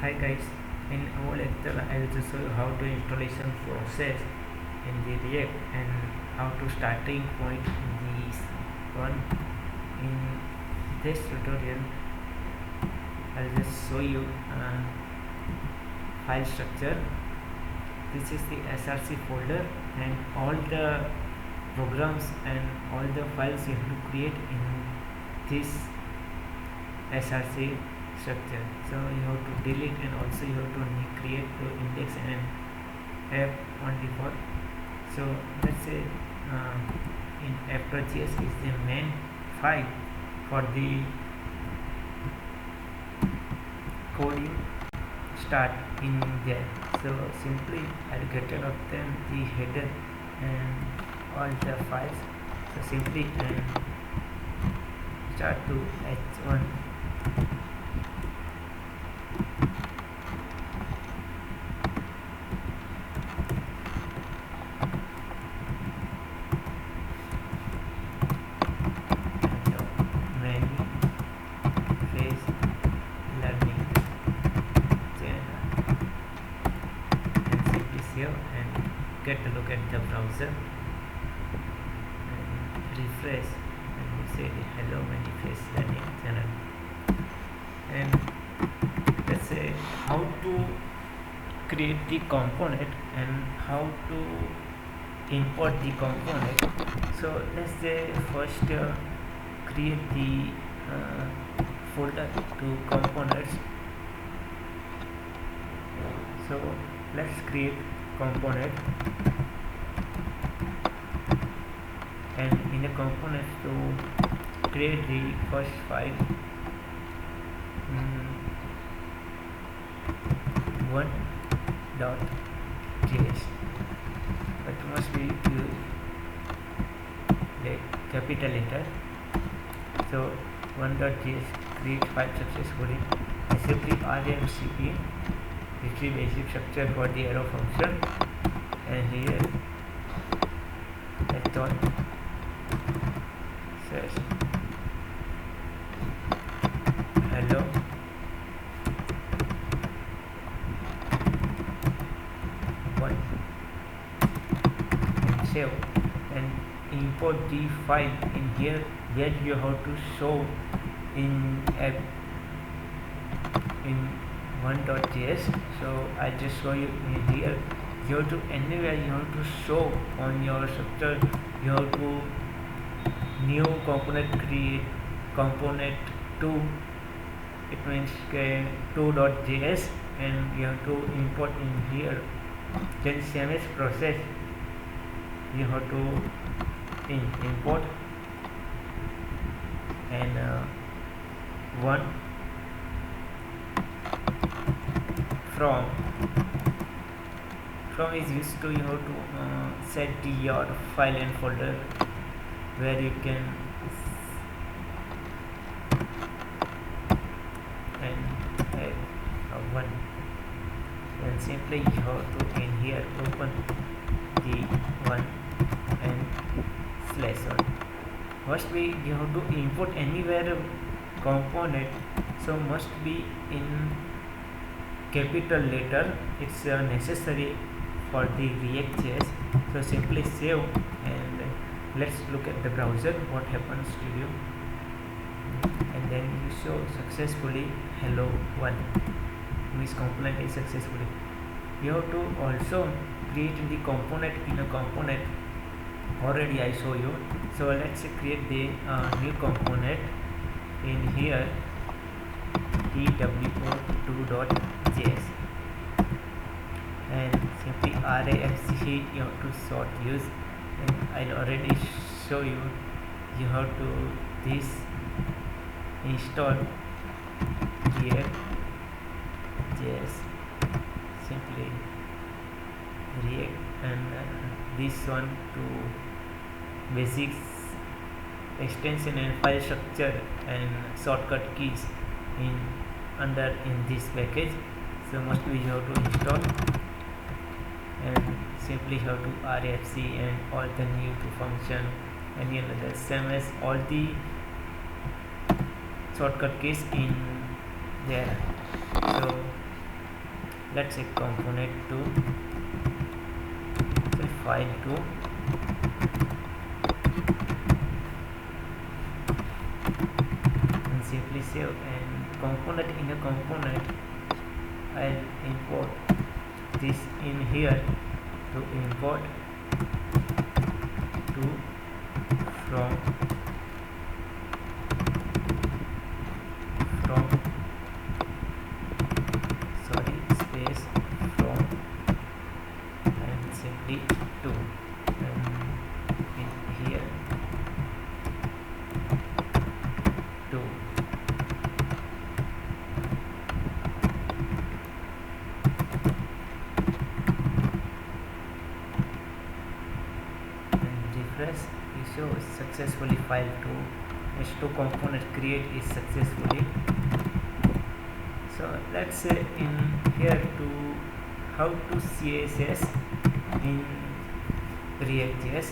Hi guys, in our lecture I will just show you how to installation process in the React and how to starting point in this one. In this tutorial I will just show you file structure. This is the src folder and all the programs and all the files you have to create in this src structure. So you have to delete and also you have to create the index and app on default. So let's say in app.js is the main file for the code you start in there. So simply I'll get rid of them, the header and all the files. So simply start to h1. And get a look at the browser and refresh and we say hello manifest learning channel. And let's say how to create the component and how to import the component. So let's say first create the folder to components. So let's create component, and in the component to create the first file 1.js, but must be like capital letter. So 1.js create file successfully. Simply RMCP retrieve basic structure for the arrow function, and here method says hello one and save and import the file in here where you have to show in app in 1.js. So I just show you in here. You have to anywhere you have to show on your structure. You have to new component, create component 2. It means 2.js, and you have to import in here. Then CSS process you have to import and one from is used to you have to set your file and folder where you can and add one, and simply you have to in here open the one and /1. Must be you have to import anywhere component, so must be in capital letter. It's necessary for the ReactJs. So simply save and let's look at the browser what happens to you, and then you show successfully hello one, means component is successfully. You have to also create the component in a component. Already I show you. So let's create the new component in here tw2.js, and simply RAFC you have to sort use, and I already show you. You have to this install reactjs, simply react, and this one to basics extension and file structure and shortcut keys in this package. So must be you have to install, and simply have to RFC and all the new to function any another same as all the shortcut keys in there. So let's say component 2, say file 2, and simply save. And component, in a component I'll import this in here to import to from space from and simply 2, and in here 2. And refresh, you show successfully file 2 h2 component create is successfully. So let's say in here to how to CSS in ReactJs.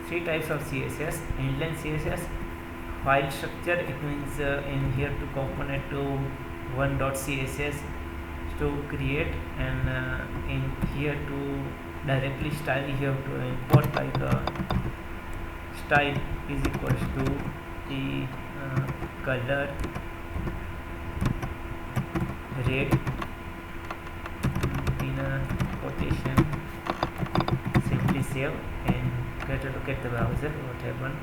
3 types of CSS: inline CSS, file structure, it means in here to component to 1.css to create, and in here to directly style you have to import like style is equals to the color red in a quotation, simply save and get a look at the browser what happened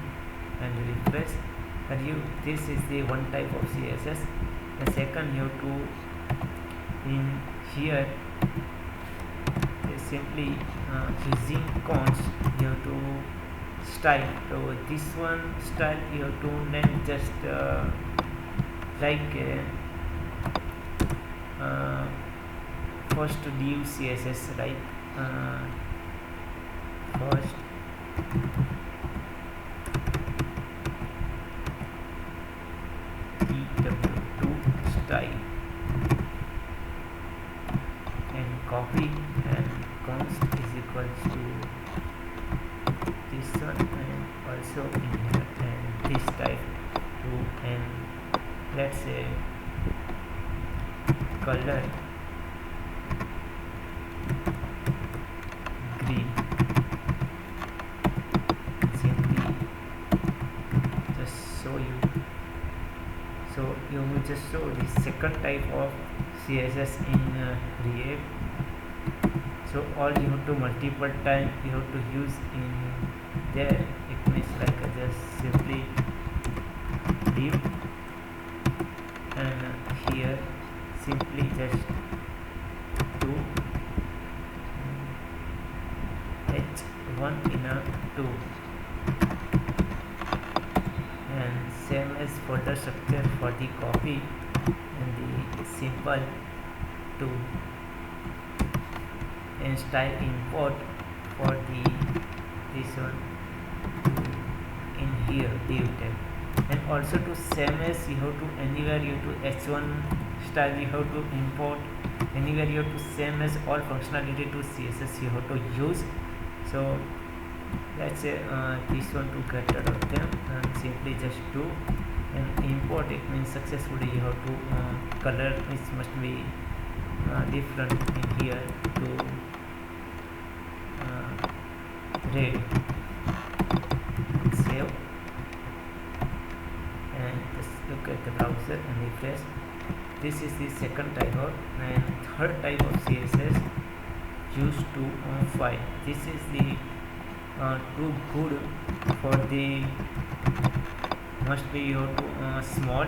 and refresh. And this is the one type of CSS. The second, you have to in here is simply using const, you have to style. So this one style you have to name just like first div CSS, right? First tw2 style and copy, and const is equals to this one and also in here and this type to, and let's say color green. Simply just show you, so you will just show the second type of CSS in React. So all you have to multiple time you have to use in there, it means like just simply div, and here simply just do h1 in a 2, and same as folder structure for the copy and the simple 2, and style import for the this one in here div tag. And also to same as you have to anywhere you to h1 style you have to import, anywhere you have to same as all functionality to CSS you have to use. So let's say this one to get rid of them, and simply just do and import, it means successfully you have to color it must be different in here to red, save and just look at the browser and refresh. This is the second type of, and third type of CSS used to file. This is the too good for the must be you have to small,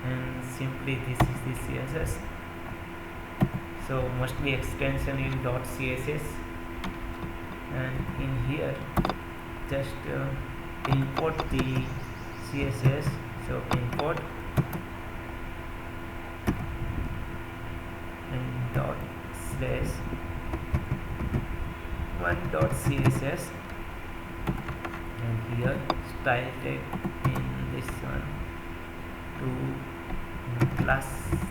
and simply this is the CSS. So must be extension in .css, and in here just import the CSS. So import and dot slash 1.css, and here style tag in this one to class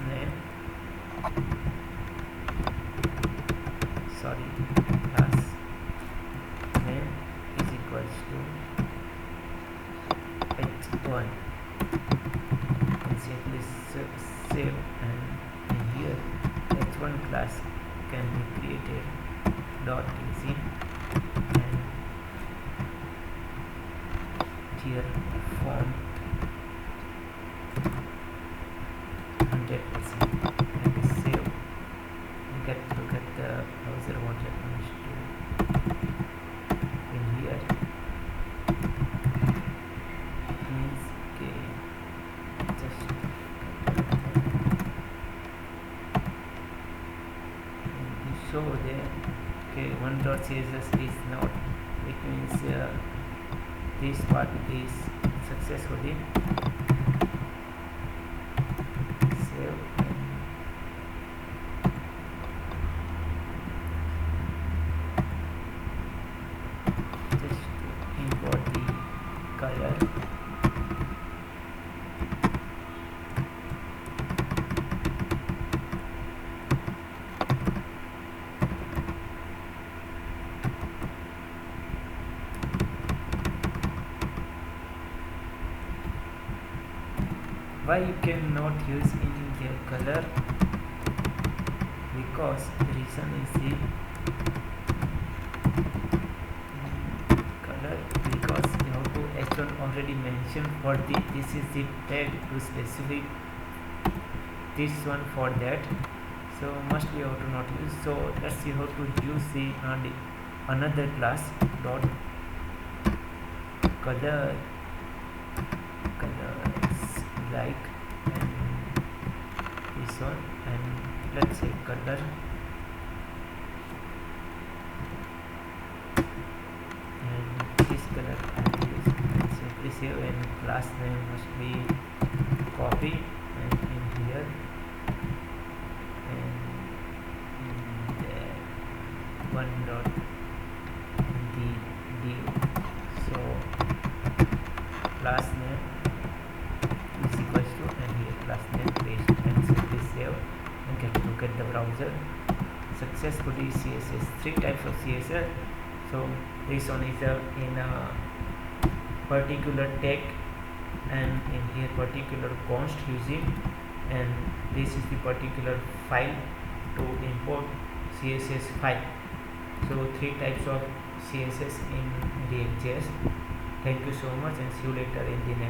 name, sorry, class name is equals to h1, and simply save, and in here created dot is in, and here font 100%, and save, and look at the browser what happens to in here. Means okay, just show there. Okay, one.css is not, it means this part is successfully saved, and just import the color. Why you cannot use in the color? Because the reason is the color, because you have to H1 already mentioned for the, this is the tag to specific this one for that, so must be how to not use. So let's see how to use the another class dot colors like, and this one, and let's say color, and this color and this, and simply save, and class name must be copy, and in here, and in the one dot the div, so class name is equals to, and here class name paste, and simply save, and look at the browser successfully CSS. Three types of CSS. So this one is in a particular tag, and in here particular const using, and this is the particular file to import CSS file. So three types of CSS in ReactJs. Thank you so much, and see you later in the next.